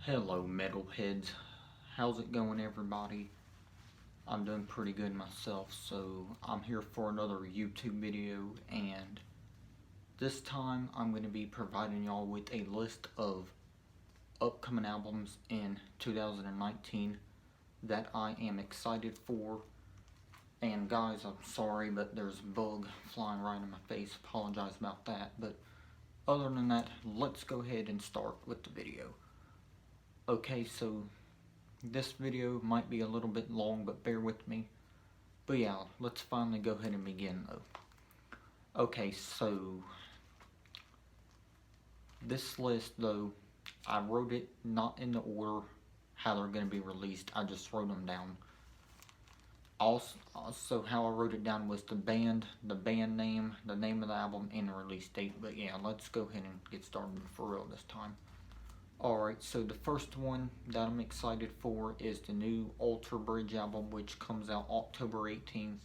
Hello metalheads, how's it going everybody? I'm doing pretty good myself, so I'm here for another YouTube video, and this time I'm going to be providing y'all with a list of upcoming albums in 2019 that I am excited for. And guys, I'm sorry, but there's a bug flying right in my face, apologize about that, but other than that, let's go ahead and start with the video. Okay, so this video might be a little bit long, but bear with me. But yeah, let's finally go ahead and begin though. Okay, so this list though, I wrote it not in the order how they're going to be released. I just wrote them down. Also how I wrote it down was the band name, the name of the album, and the release date. But yeah, let's go ahead and get started for real this time. Alright, so the first one that I'm excited for is the new Alter Bridge album, which comes out October 18th.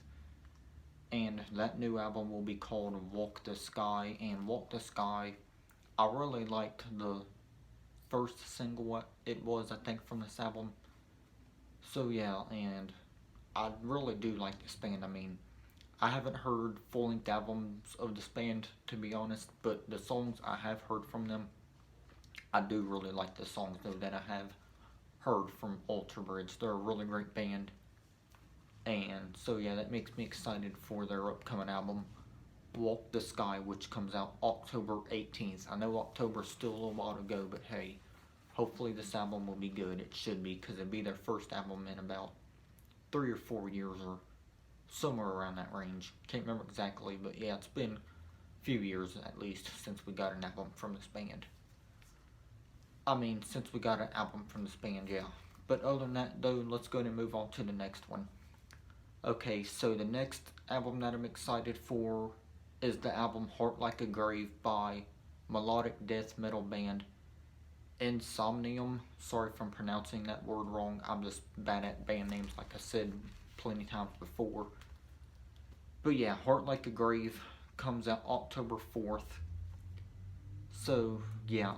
And that new album will be called Walk the Sky. And Walk the Sky, I really liked the first single it was, I think, from this album. So yeah, and I really do like this band. I mean, I haven't heard full-length albums of this band, to be honest, but the songs I have heard from them, I do really like the songs though that I have heard from Alter Bridge. They're a really great band. And so yeah, that makes me excited for their upcoming album, Walk the Sky, which comes out October 18th. I know October's still a little while to go, but hey, hopefully this album will be good. It should be, because it'd be their first album in about 3 or 4 years or somewhere around that range. Can't remember exactly, but yeah, it's been a few years at least since we got an album from this band. Since we got an album from this band, yeah. But other than that, though, let's go ahead and move on to the next one. Okay, so the next album that I'm excited for is the album Heart Like a Grave by melodic death metal band Insomnium. Sorry if I'm pronouncing that word wrong. I'm just bad at band names, like I said plenty times before. But yeah, Heart Like a Grave comes out October 4th. So yeah,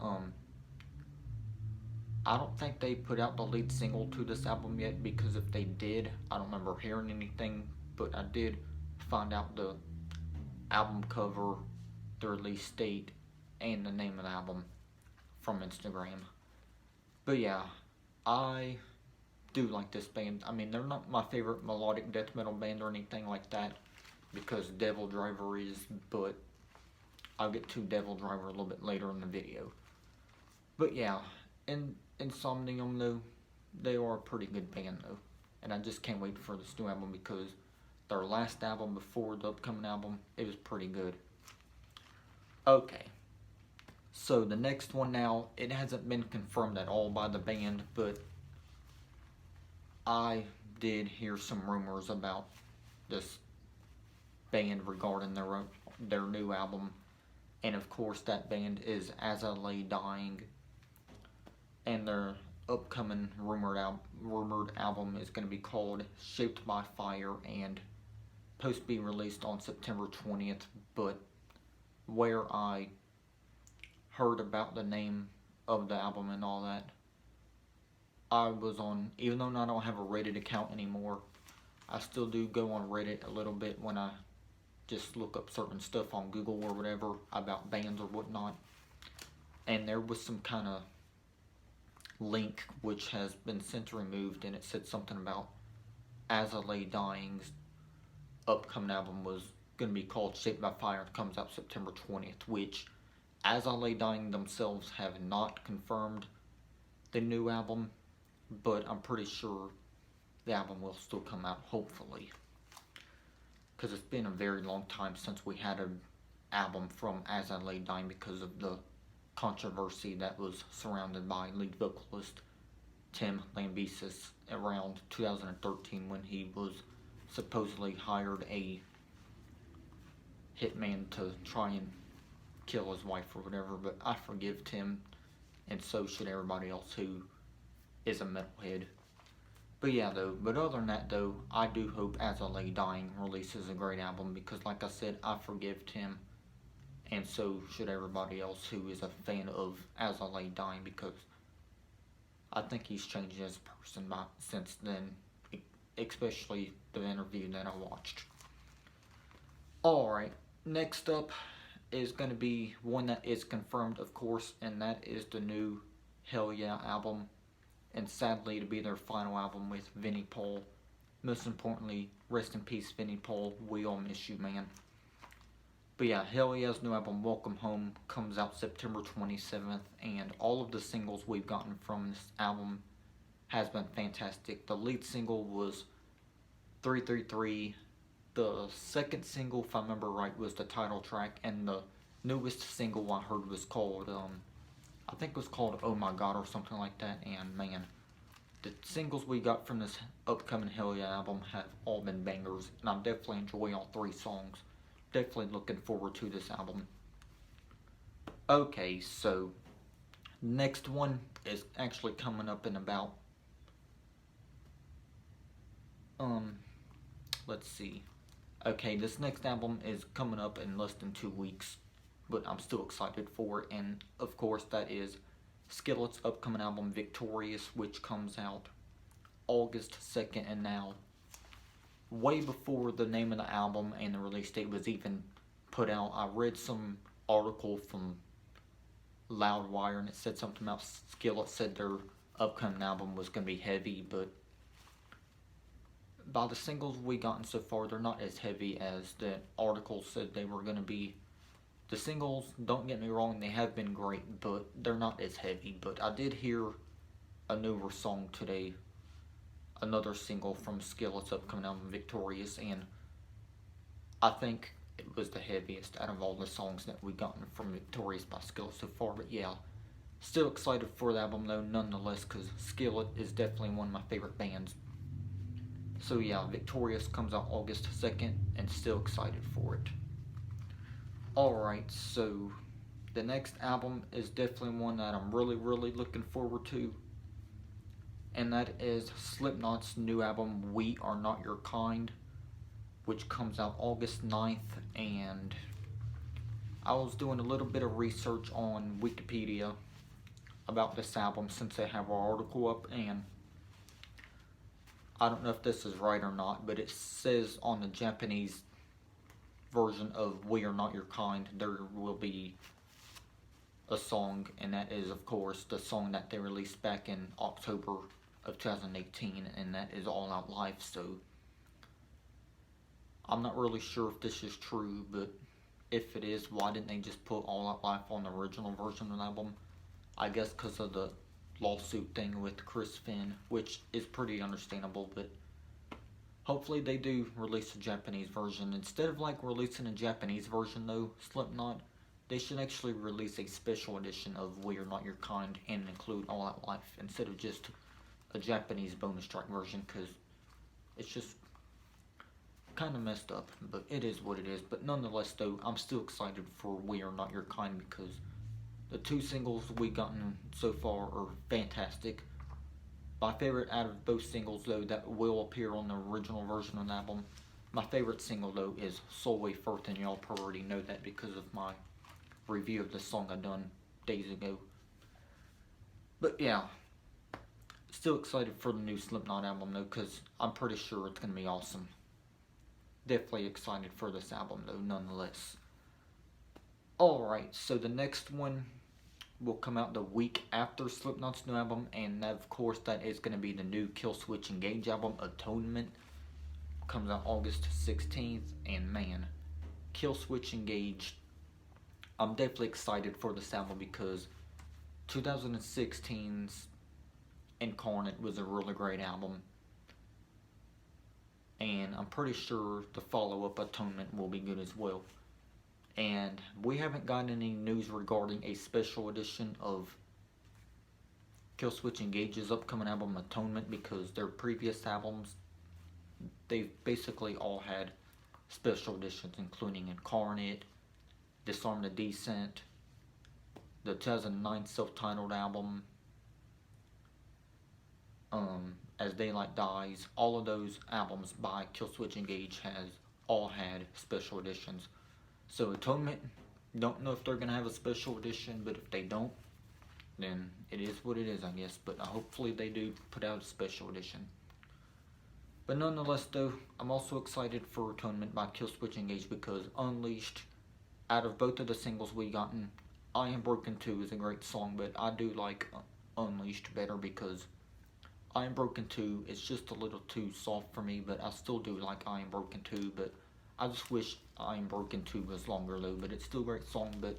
I don't think they put out the lead single to this album yet, because if they did, I don't remember hearing anything, but I did find out the album cover, the release date, and the name of the album from Instagram. But yeah, I do like this band. They're not my favorite melodic death metal band or anything like that, because Devil Driver is, but I'll get to Devil Driver a little bit later in the video. But yeah, and Insomnium though, they are a pretty good band though, and I just can't wait for this new album, because their last album before the upcoming album, it was pretty good. Okay, so the next one now, it hasn't been confirmed at all by the band, but I did hear some rumors about this band regarding their new album, and of course that band is As I Lay Dying. And their upcoming rumored album is going to be called Shaped by Fire, and supposed to be released on September 20th. But where I heard about the name of the album and all that, I was on, even though I don't have a Reddit account anymore, I still do go on Reddit a little bit when I just look up certain stuff on Google or whatever about bands or whatnot. And there was some kind of link which has been since removed, and it said something about As I Lay Dying's upcoming album was going to be called Shaped by Fire. It comes out September 20th, which As I Lay Dying themselves have not confirmed the new album, but I'm pretty sure the album will still come out, hopefully, because it's been a very long time since we had an album from As I Lay Dying, because of the controversy that was surrounded by lead vocalist Tim Lambesis around 2013, when he was supposedly hired a hitman to try and kill his wife or whatever. But I forgive Tim, and so should everybody else who is a metalhead. But yeah though, but other than that though, I do hope As I Lay Dying releases a great album, because like I said, I forgive Tim, and so should everybody else who is a fan of As I Lay Dying, because I think he's changed as a person since then, especially the interview that I watched. Alright, next up is going to be one that is confirmed, of course, and that is the new Hell Yeah album. And sadly, to be their final album with Vinnie Paul. Most importantly, rest in peace, Vinnie Paul. We all miss you, man. But yeah, Hell Yeah's new album, Welcome Home, comes out September 27th, and all of the singles we've gotten from this album has been fantastic. The lead single was 333. The second single, if I remember right, was the title track, and the newest single I heard was called, I think it was called Oh My God or something like that, and man, the singles we got from this upcoming Hell Yeah album have all been bangers, and I definitely enjoy all three songs. Definitely looking forward to this album. Okay, so next one is actually coming up in about let's see. Okay, this next album is coming up in less than 2 weeks, but I'm still excited for it, and of course that is Skillet's upcoming album Victorious, which comes out August 2nd, and now way before the name of the album and the release date was even put out, I read some article from Loudwire, and it said something about Skillet said their upcoming album was going to be heavy, but by the singles we gotten so far, they're not as heavy as the article said they were going to be. The singles, don't get me wrong, they have been great, but they're not as heavy. But I did hear a newer song today, another single from Skillet's upcoming album, Victorious, and I think it was the heaviest out of all the songs that we've gotten from Victorious by Skillet so far. But yeah, still excited for the album though, nonetheless, because Skillet is definitely one of my favorite bands. So yeah, Victorious comes out August 2nd, and still excited for it. Alright, so the next album is definitely one that I'm really looking forward to, and that is Slipknot's new album, We Are Not Your Kind, which comes out August 9th, and I was doing a little bit of research on Wikipedia about this album since they have our article up, and I don't know if this is right or not, but it says on the Japanese version of We Are Not Your Kind, there will be a song, and that is, of course, the song that they released back in October of 2018, and that is All Out Life. So I'm not really sure if this is true, but if it is, why didn't they just put All Out Life on the original version of the album? I guess because of the lawsuit thing with Chris Finn, which is pretty understandable, but hopefully they do release a Japanese version. Instead of like releasing a Japanese version though, Slipknot, they should actually release a special edition of We Are Not Your Kind and include All Out Life instead of just a Japanese bonus track version, because it's just kind of messed up, but it is what it is. But nonetheless though, I'm still excited for We Are Not Your Kind because the two singles we've gotten so far are fantastic. My favorite out of both singles, though, that will appear on the original version of the album, my favorite single, though, is Solway Firth, and y'all already know that because of my review of the song I done days ago. But yeah, still excited for the new Slipknot album, though, because I'm pretty sure it's going to be awesome. Definitely excited for this album, though, nonetheless. Alright, so the next one will come out the week after Slipknot's new album, and of course that is going to be the new Killswitch Engage album, Atonement. Comes out August 16th, and man, Killswitch Engage, I'm definitely excited for this album because 2016's Incarnate was a really great album, and I'm pretty sure the follow-up Atonement will be good as well. And we haven't gotten any news regarding a special edition of Killswitch Engage's upcoming album Atonement, because their previous albums, they've basically all had special editions, including Incarnate, Disarm the Decent, the 2009 self-titled album, As Daylight Dies. All of those albums by Killswitch Engage has all had special editions. So Atonement, don't know if they're going to have a special edition, but if they don't, then it is what it is, I guess. But hopefully they do put out a special edition. But nonetheless, though, I'm also excited for Atonement by Killswitch Engage because Unleashed, out of both of the singles we gotten, I Am Broken 2 is a great song, but I do like Unleashed better because I Am Broken 2 is just a little too soft for me, but I still do like I Am Broken 2, but I just wish I Am Broken 2 was longer though, but it's still a great song, but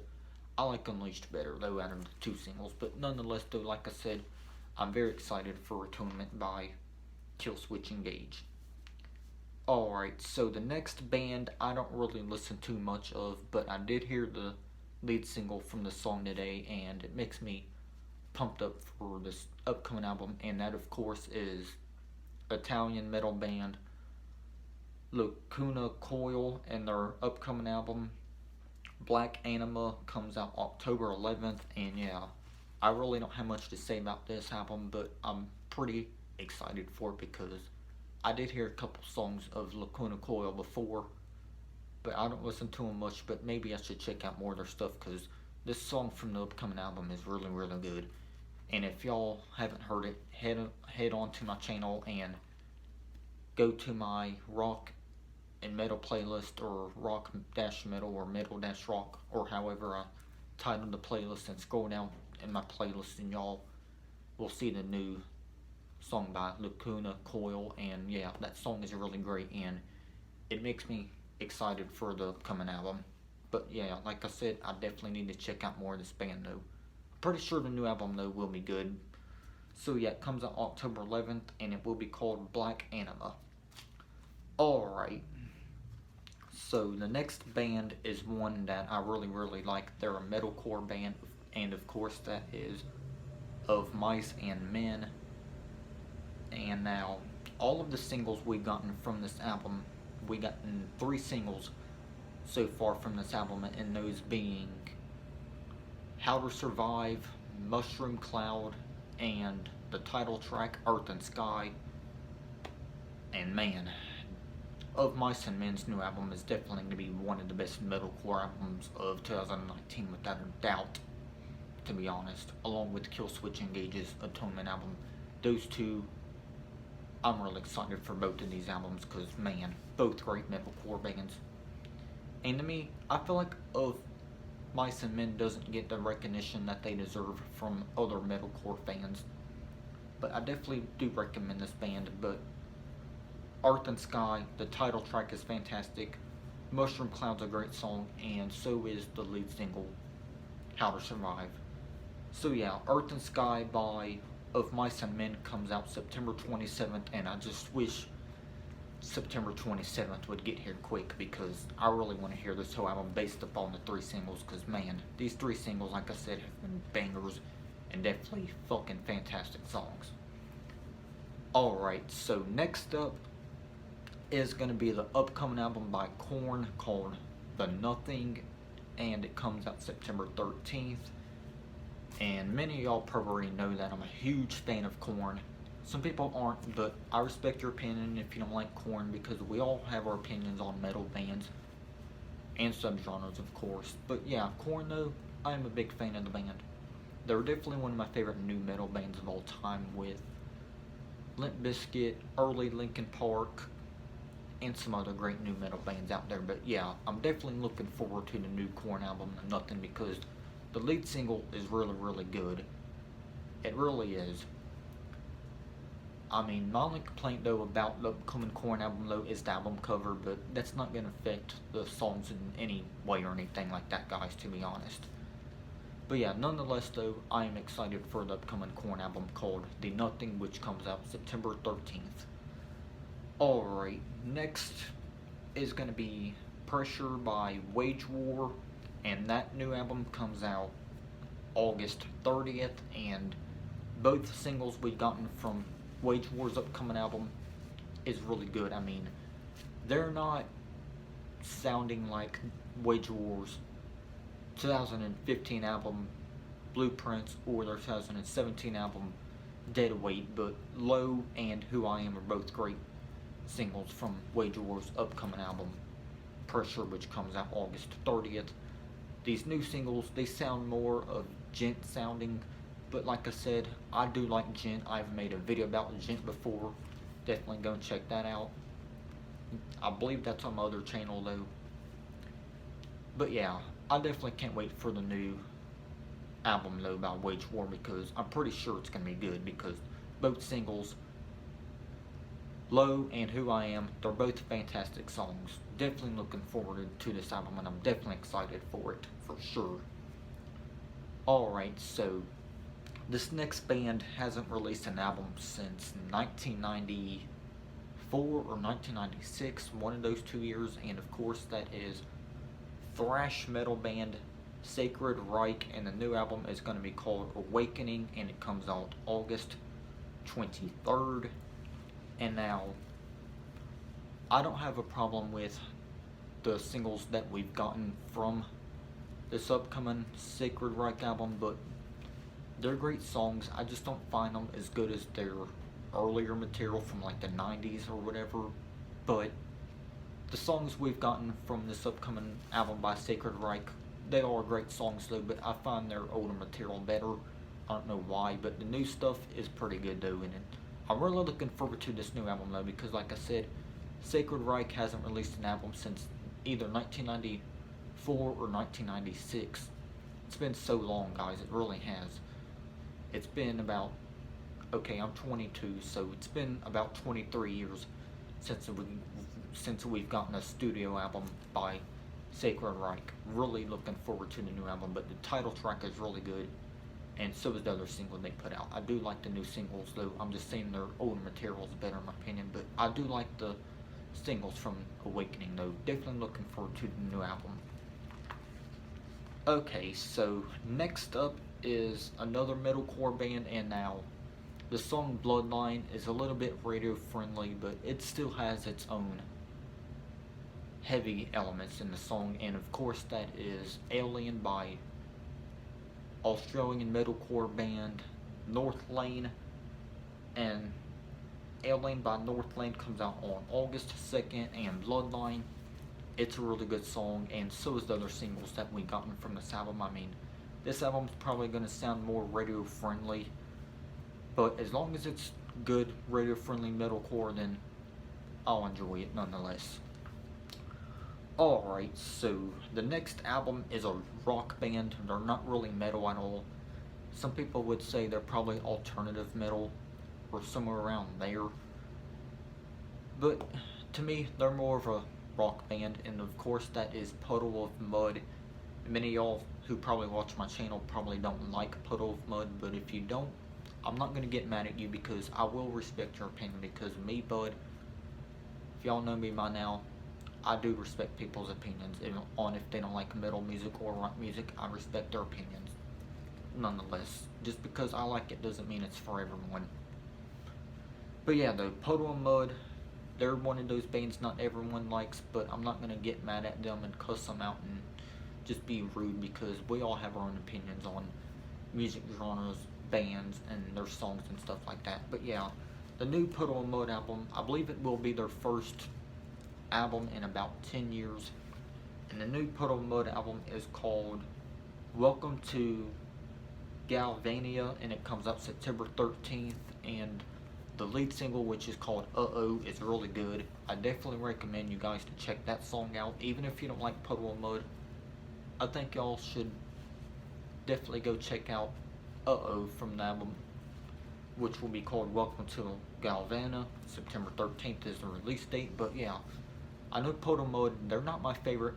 I like Unleashed better though out of the two singles. But nonetheless though, like I said, I'm very excited for Atonement by Killswitch Engage. Alright, so the next band I don't really listen too much of, but I did hear the lead single from the song today, and it makes me pumped up for this upcoming album, and that of course is Italian metal band Lacuna Coil, and their upcoming album Black Anima comes out October 11th, and yeah, I really don't have much to say about this album, but I'm pretty excited for it because I did hear a couple songs of Lacuna Coil before, but I don't listen to them much, but maybe I should check out more of their stuff because this song from the upcoming album is really, really good. And if y'all haven't heard it, head on to my channel and go to my rock and metal playlist, or rock-metal or metal-rock, or however I titled the playlist, and scroll down in my playlist and y'all will see the new song by Lacuna Coil, and yeah, that song is really great and it makes me excited for the upcoming album. But yeah, like I said, I definitely need to check out more of this band though. I'm pretty sure the new album though will be good. So yeah, it comes out October 11th and it will be called Black Anima. Alright, so the next band is one that I really, really like. They're a metalcore band, and of course that is Of Mice and Men. And now, all of the singles we've gotten from this album, we gotten 3 singles so far from this album, and those being How to Survive, Mushroom Cloud, and the title track Earth and Sky. And man, Of Mice and Men's new album is definitely going to be one of the best metalcore albums of 2019 without a doubt, to be honest, along with Killswitch Engage's Atonement album. Those two, I'm really excited for both of these albums because, man, both great metalcore bands. And to me, I feel like Of Mice and Men doesn't get the recognition that they deserve from other metalcore fans. But I definitely do recommend this band. But Earth and Sky, the title track is fantastic. Mushroom Cloud's a great song, and so is the lead single, How to Survive. So yeah, Earth and Sky by Of Mice and Men comes out September 27th, and I just wish September 27th would get here quick because I really want to hear this whole album based upon the 3 singles, because man, these 3 singles, like I said, have been bangers and definitely fucking fantastic songs. Alright, so next up is going to be the upcoming album by Korn called The Nothing, and it comes out September 13th. And many of y'all probably already know that I'm a huge fan of Korn. Some people aren't, but I respect your opinion if you don't like Korn, because we all have our opinions on metal bands and subgenres, of course. But yeah, Korn though, I am a big fan of the band. They're definitely one of my favorite new metal bands of all time, with Limp Bizkit, early Linkin Park, and some other great new metal bands out there. But yeah, I'm definitely looking forward to the new Korn album, Nothing, because the lead single is really, really good. It really is. I mean, my only complaint though about the upcoming Korn album though is the album cover, but that's not going to affect the songs in any way or anything like that, guys, to be honest. But yeah, nonetheless though, I am excited for the upcoming Korn album called The Nothing, which comes out September 13th. Alright, next is going to be Pressure by Wage War, and that new album comes out August 30th, and both singles we've gotten from Wage War's upcoming album is really good. I mean, they're not sounding like Wage War's 2015 album Blueprints or their 2017 album Dead Weight, but Low and Who I Am are both great singles from Wage War's upcoming album Pressure, which comes out August 30th. These new singles, they sound more of gent sounding, But like I said, I do like Gent. I've made a video about Gent before. Definitely go and check that out. I believe that's on my other channel though. But yeah, I definitely can't wait for the new album though by Wage War, because I'm pretty sure it's gonna be good, because both singles, Low and Who I Am, they're both fantastic songs. Definitely looking forward to this album, and I'm definitely excited for it, for sure. Alright, so this next band hasn't released an album since 1994 or 1996, one of those 2 years, and of course that is thrash metal band Sacred Reich, and the new album is going to be called Awakening, and it comes out August 23rd. And now, I don't have a problem with the singles that we've gotten from this upcoming Sacred Reich album, but they're great songs. I just don't find them as good as their earlier material from like the 90s or whatever. But the songs we've gotten from this upcoming album by Sacred Reich, they are great songs though, but I find their older material better. I don't know why, but the new stuff is pretty good though, and I'm really looking forward to this new album though, because like I said, Sacred Reich hasn't released an album since either 1994 or 1996. It's been so long, guys, it really has. It's been about, okay, I'm 22, so it's been about 23 years since we've gotten a studio album by Sacred Reich. Really looking forward to the new album, but the title track is really good, and so is the other single they put out. I do like the new singles though. I'm just saying their older material is better in my opinion, but I do like the singles from Awakening though. Definitely looking forward to the new album. Okay, so next up is another metalcore band, and now the song Bloodline is a little bit radio friendly, but it still has its own heavy elements in the song, and of course that is Alien by Australian metalcore band North Lane, and Alien by North Lane comes out on August 2nd, and Bloodline, it's a really good song, and so is the other singles that we gotten from this album. I mean, this album's probably going to sound more radio friendly, but as long as it's good radio friendly metalcore, then I'll enjoy it nonetheless. Alright, so the next album is a rock band. They're not really metal at all. Some people would say they're probably alternative metal or somewhere around there. But to me, they're more of a rock band, and of course that is Puddle of Mudd. Many of y'all who probably watch my channel probably don't like Puddle of Mudd, but if you don't, I'm not going to get mad at you, because I will respect your opinion, because me, bud, if y'all know me by now, I do respect people's opinions on if they don't like metal music or rock music. I respect their opinions nonetheless. Just because I like it doesn't mean it's for everyone. But yeah, the Puddle of Mudd, they're one of those bands not everyone likes, but I'm not going to get mad at them and cuss them out and just be rude, because we all have our own opinions on music genres, bands, and their songs and stuff like that. But yeah, the new Puddle of Mudd album, I believe it will be their first album in about 10 years, and the new Puddle of Mudd album is called Welcome to Galavant, and it comes out September 13th, and the lead single, which is called Uh-Oh, is really good. I definitely recommend you guys to check that song out. Even if you don't like Puddle of Mudd, I think y'all should definitely go check out Uh-Oh from the album, which will be called Welcome to Galavant. September 13th is the release date. But yeah, I know Puddle of Mudd, they're not my favorite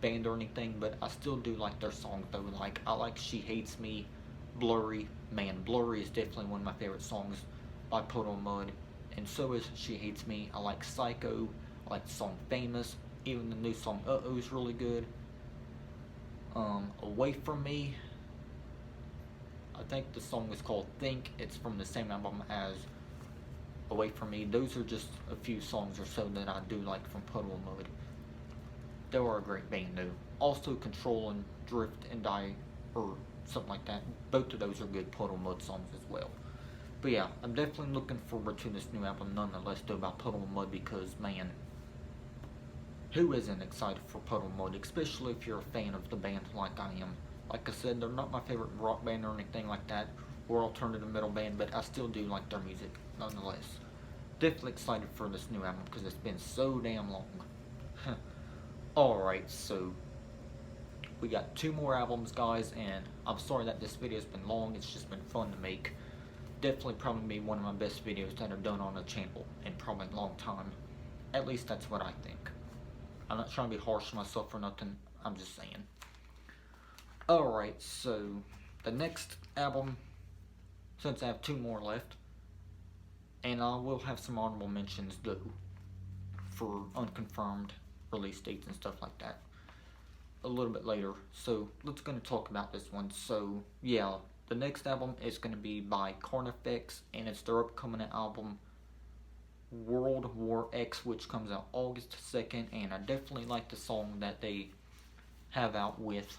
band or anything, but I still do like their songs though. Like, I like She Hates Me, Blurry. Man, Blurry is definitely one of my favorite songs by Puddle of Mudd, and so is She Hates Me. I like Psycho, I like the song Famous. Even the new song Uh-Oh is really good. Away From Me, I think the song is called Think. It's from the same album as Away From Me. Those are just a few songs or so that I do like from Puddle of Mudd. They are a great band though. Also Control and Drift and Die, or something like that. Both of those are good Puddle of Mudd songs as well. But yeah, I'm definitely looking forward to this new album nonetheless though by Puddle of Mudd, because man, who isn't excited for Puddle of Mudd, especially if you're a fan of the band like I am. Like I said, they're not my favorite rock band or anything like that, or alternative metal band, but I still do like their music nonetheless. Definitely excited for this new album because it's been so damn long. Alright, so we got 2 more albums, guys, and I'm sorry that this video's been long. It's just been fun to make. Definitely probably be one of my best videos that I've done on the channel in probably a long time. At least that's what I think. I'm not trying to be harsh on myself or nothing. I'm just saying. Alright, so the next album, since I have 2 more left, and I will have some honorable mentions though for unconfirmed release dates and stuff like that a little bit later. So let's gonna talk about this one. So yeah, the next album is gonna be by Carnifex, and it's their upcoming album World War X, which comes out August 2nd, and I definitely like the song that they have out with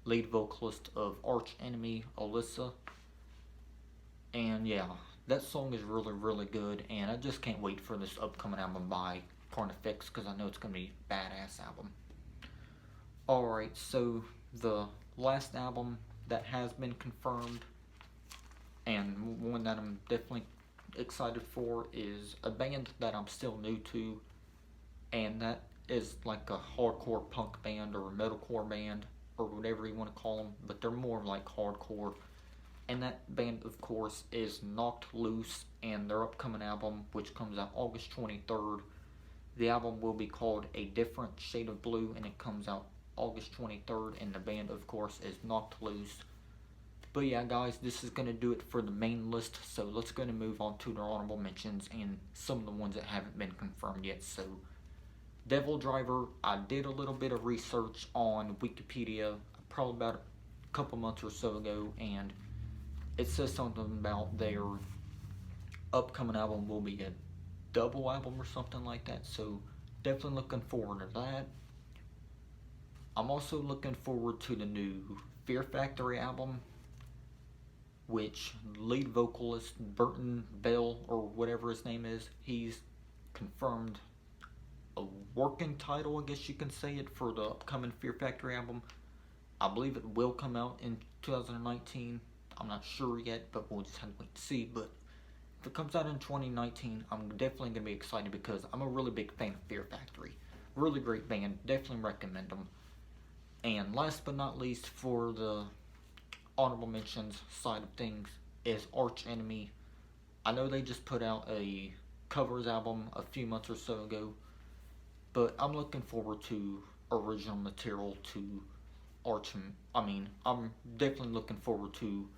lead vocalist of Arch Enemy, Alyssa. And yeah, that song is really, really good, and I just can't wait for this upcoming album by Carnifex because I know it's going to be a badass album. Alright, so the last album that has been confirmed, and one that I'm definitely excited for, is a band that I'm still new to, and that is like a hardcore punk band or a metalcore band or whatever you want to call them, but they're more like hardcore. And that band, of course, is Knocked Loose, and their upcoming album, which comes out August 23rd. The album will be called A Different Shade of Blue, and it comes out August 23rd, and the band, of course, is Knocked Loose. But yeah, guys, this is going to do it for the main list, so let's go to move on to the honorable mentions and some of the ones that haven't been confirmed yet. So, Devil Driver, I did a little bit of research on Wikipedia, probably about a couple months or so ago, and it says something about their upcoming album will be a double album or something like that, so definitely looking forward to that. I'm also looking forward to the new Fear Factory album, which lead vocalist Burton Bell, or whatever his name is, he's confirmed a working title, I guess you can say it, for the upcoming Fear Factory album. I believe it will come out in 2019. I'm not sure yet, but we'll just have to wait to see. But if it comes out in 2019, I'm definitely going to be excited because I'm a really big fan of Fear Factory. Really great band. Definitely recommend them. And last but not least, for the honorable mentions side of things, is Arch Enemy. I know they just put out a covers album a few months or so ago, but I'm looking forward to original material to I'm definitely looking forward to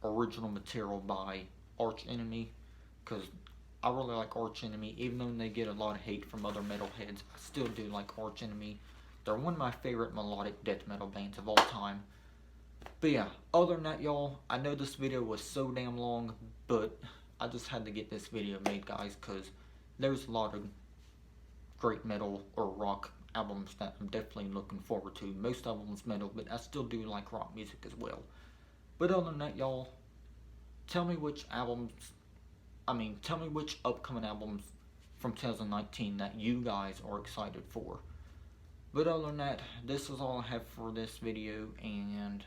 original material by Arch Enemy, because I really like Arch Enemy. Even though they get a lot of hate from other metalheads, I still do like Arch Enemy. They're one of my favorite melodic death metal bands of all time. But yeah, other than that, y'all, I know this video was so damn long, but I just had to get this video made, guys, because there's a lot of great metal or rock albums that I'm definitely looking forward to. Most of them's metal, but I still do like rock music as well. But other than that, y'all, tell me which upcoming albums from 2019 that you guys are excited for. But other than that, this is all I have for this video, and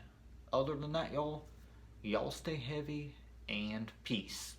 other than that, y'all stay heavy, and peace.